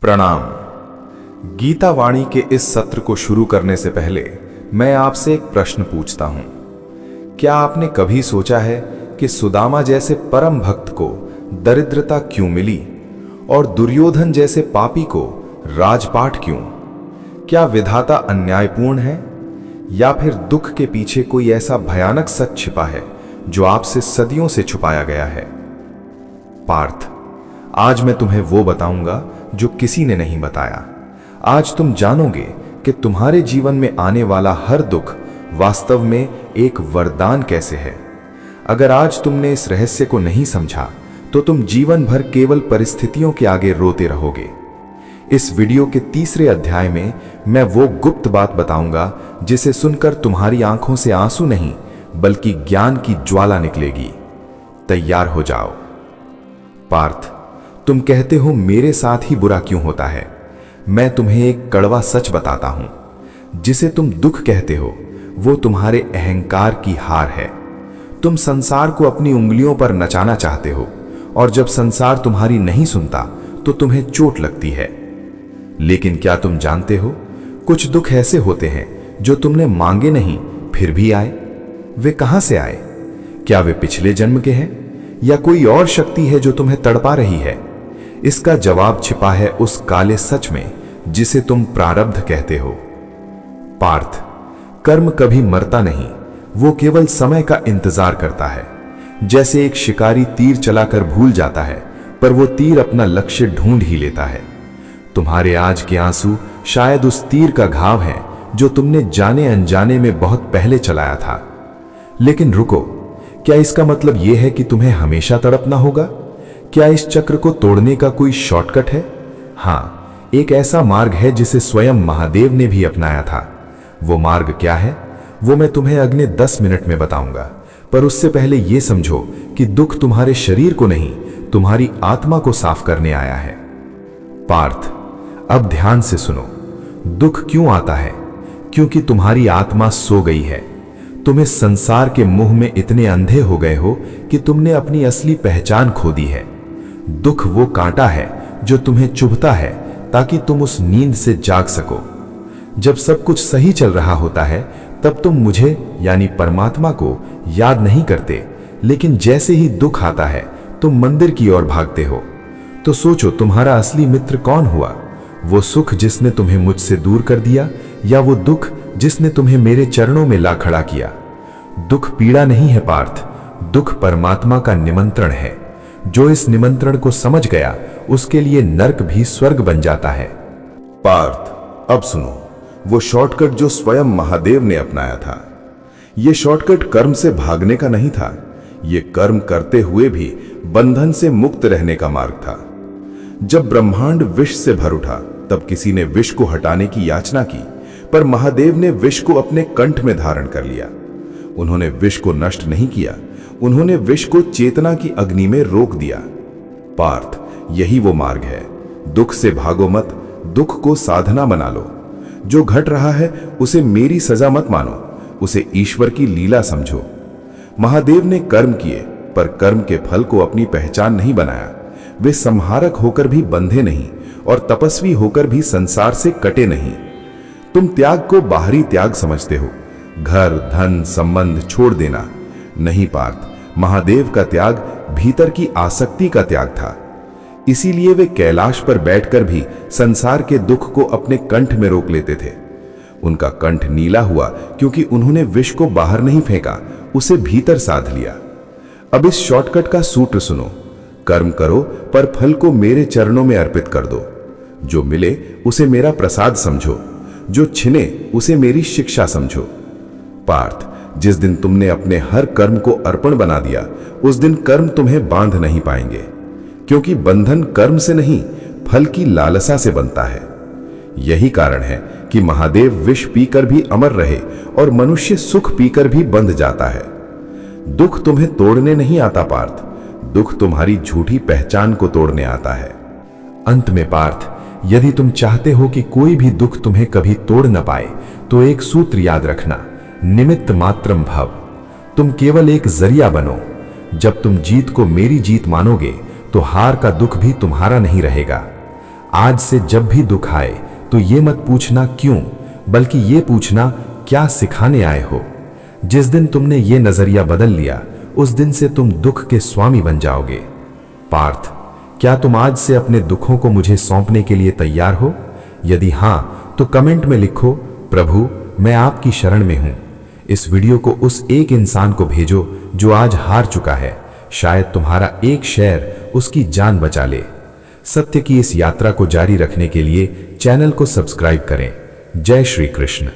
प्रणाम। गीता वाणी के इस सत्र को शुरू करने से पहले मैं आपसे एक प्रश्न पूछता हूं। क्या आपने कभी सोचा है कि सुदामा जैसे परम भक्त को दरिद्रता क्यों मिली और दुर्योधन जैसे पापी को राजपाट क्यों? क्या विधाता अन्यायपूर्ण है या फिर दुख के पीछे कोई ऐसा भयानक सच छिपा है जो आपसे सदियों से छुपाया गया है? पार्थ, आज मैं तुम्हें वो बताऊंगा जो किसी ने नहीं बताया। आज तुम जानोगे कि तुम्हारे जीवन में आने वाला हर दुख वास्तव में एक वरदान कैसे है। अगर आज तुमने इस रहस्य को नहीं समझा तो तुम जीवन भर केवल परिस्थितियों के आगे रोते रहोगे। इस वीडियो के तीसरे अध्याय में मैं वो गुप्त बात बताऊंगा जिसे सुनकर तुम्हारी आंखों से आंसू नहीं बल्कि ज्ञान की ज्वाला निकलेगी। तैयार हो जाओ। पार्थ, तुम कहते हो मेरे साथ ही बुरा क्यों होता है। मैं तुम्हें एक कड़वा सच बताता हूं। जिसे तुम दुख कहते हो वो तुम्हारे अहंकार की हार है। तुम संसार को अपनी उंगलियों पर नचाना चाहते हो और जब संसार तुम्हारी नहीं सुनता तो तुम्हें चोट लगती है। लेकिन क्या तुम जानते हो, कुछ दुख ऐसे होते हैं जो तुमने मांगे नहीं फिर भी आए। वे कहां से आए? क्या वे पिछले जन्म के हैं या कोई और शक्ति है जो तुम्हें तड़पा रही है? इसका जवाब छिपा है उस काले सच में जिसे तुम प्रारब्ध कहते हो। पार्थ, कर्म कभी मरता नहीं, वो केवल समय का इंतजार करता है। जैसे एक शिकारी तीर चलाकर भूल जाता है पर वो तीर अपना लक्ष्य ढूंढ ही लेता है। तुम्हारे आज के आंसू शायद उस तीर का घाव है जो तुमने जाने अनजाने में बहुत पहले चलाया था। लेकिन रुको, क्या इसका मतलब यह है कि तुम्हें हमेशा तड़पना होगा? क्या इस चक्र को तोड़ने का कोई शॉर्टकट है? हां, एक ऐसा मार्ग है जिसे स्वयं महादेव ने भी अपनाया था। वो मार्ग क्या है वो मैं तुम्हें अगले 10 मिनट में बताऊंगा, पर उससे पहले यह समझो कि दुख तुम्हारे शरीर को नहीं तुम्हारी आत्मा को साफ करने आया है। पार्थ, अब ध्यान से सुनो। दुख क्यों आता है? क्योंकि तुम्हारी आत्मा सो गई है। तुम इस संसार के मुंह में इतने अंधे हो गए हो कि तुमने अपनी असली पहचान खो दी है। दुख वो कांटा है जो तुम्हें चुभता है ताकि तुम उस नींद से जाग सको। जब सब कुछ सही चल रहा होता है तब तुम मुझे यानी परमात्मा को याद नहीं करते, लेकिन जैसे ही दुख आता है तुम मंदिर की ओर भागते हो। तो सोचो, तुम्हारा असली मित्र कौन हुआ? वो सुख जिसने तुम्हें मुझसे दूर कर दिया या वो दुख जिसने तुम्हें मेरे चरणों में ला खड़ा किया? दुख पीड़ा नहीं है पार्थ, दुख परमात्मा का निमंत्रण है। जो इस निमंत्रण को समझ गया उसके लिए नरक भी स्वर्ग बन जाता है। पार्थ, अब सुनो, वो शॉर्टकट जो स्वयं महादेव ने अपनाया था, ये शॉर्टकट कर्म से भागने का नहीं था। ये कर्म करते हुए भी बंधन से मुक्त रहने का मार्ग था। जब ब्रह्मांड विष से भर उठा तब किसी ने विष को हटाने की याचना की, पर महादेव ने विष को अपने कंठ में धारण कर लिया। उन्होंने विष को नष्ट नहीं किया, उन्होंने विष को चेतना की अग्नि में रोक दिया। पार्थ, यही वो मार्ग है। दुख से भागो मत, दुख को साधना बना लो। जो घट रहा है उसे मेरी सजा मत मानो, उसे ईश्वर की लीला समझो। महादेव ने कर्म किए पर कर्म के फल को अपनी पहचान नहीं बनाया। वे संहारक होकर भी बंधे नहीं और तपस्वी होकर भी संसार से कटे नहीं। तुम त्याग को बाहरी त्याग समझते हो, घर धन संबंध छोड़ देना। नहीं पार्थ, महादेव का त्याग भीतर की आसक्ति का त्याग था। इसीलिए वे कैलाश पर बैठकर भी संसार के दुख को अपने कंठ में रोक लेते थे। उनका कंठ नीला हुआ क्योंकि उन्होंने विष को बाहर नहीं फेंका, उसे भीतर साध लिया। अब इस शॉर्टकट का सूत्र सुनो। कर्म करो पर फल को मेरे चरणों में अर्पित कर दो। जो मिले उसे मेरा प्रसाद समझो, जो छिने उसे मेरी शिक्षा समझो। पार्थ, जिस दिन तुमने अपने हर कर्म को अर्पण बना दिया उस दिन कर्म तुम्हें बांध नहीं पाएंगे, क्योंकि बंधन कर्म से नहीं फल की लालसा से बनता है। यही कारण है कि महादेव विष पीकर भी अमर रहे और मनुष्य सुख पीकर भी बंध जाता है। दुख तुम्हें तोड़ने नहीं आता पार्थ, दुख तुम्हारी झूठी पहचान को तोड़ने आता है। अंत में पार्थ, यदि तुम चाहते हो कि कोई भी दुख तुम्हें कभी तोड़ न पाए तो एक सूत्र याद रखना, निमित्त मात्रम भव। तुम केवल एक जरिया बनो। जब तुम जीत को मेरी जीत मानोगे तो हार का दुख भी तुम्हारा नहीं रहेगा। आज से जब भी दुख आए तो ये मत पूछना क्यों, बल्कि ये पूछना क्या सिखाने आए हो। जिस दिन तुमने ये नजरिया बदल लिया, उस दिन से तुम दुख के स्वामी बन जाओगे। पार्थ, क्या तुम आज से अपने दुखों को मुझे सौंपने के लिए तैयार हो? यदि हां, तो कमेंट में लिखो, प्रभु मैं आपकी शरण में हूं। इस वीडियो को उस एक इंसान को भेजो जो आज हार चुका है। शायद तुम्हारा एक शेयर उसकी जान बचा ले। सत्य की इस यात्रा को जारी रखने के लिए चैनल को सब्सक्राइब करें। जय श्री कृष्ण।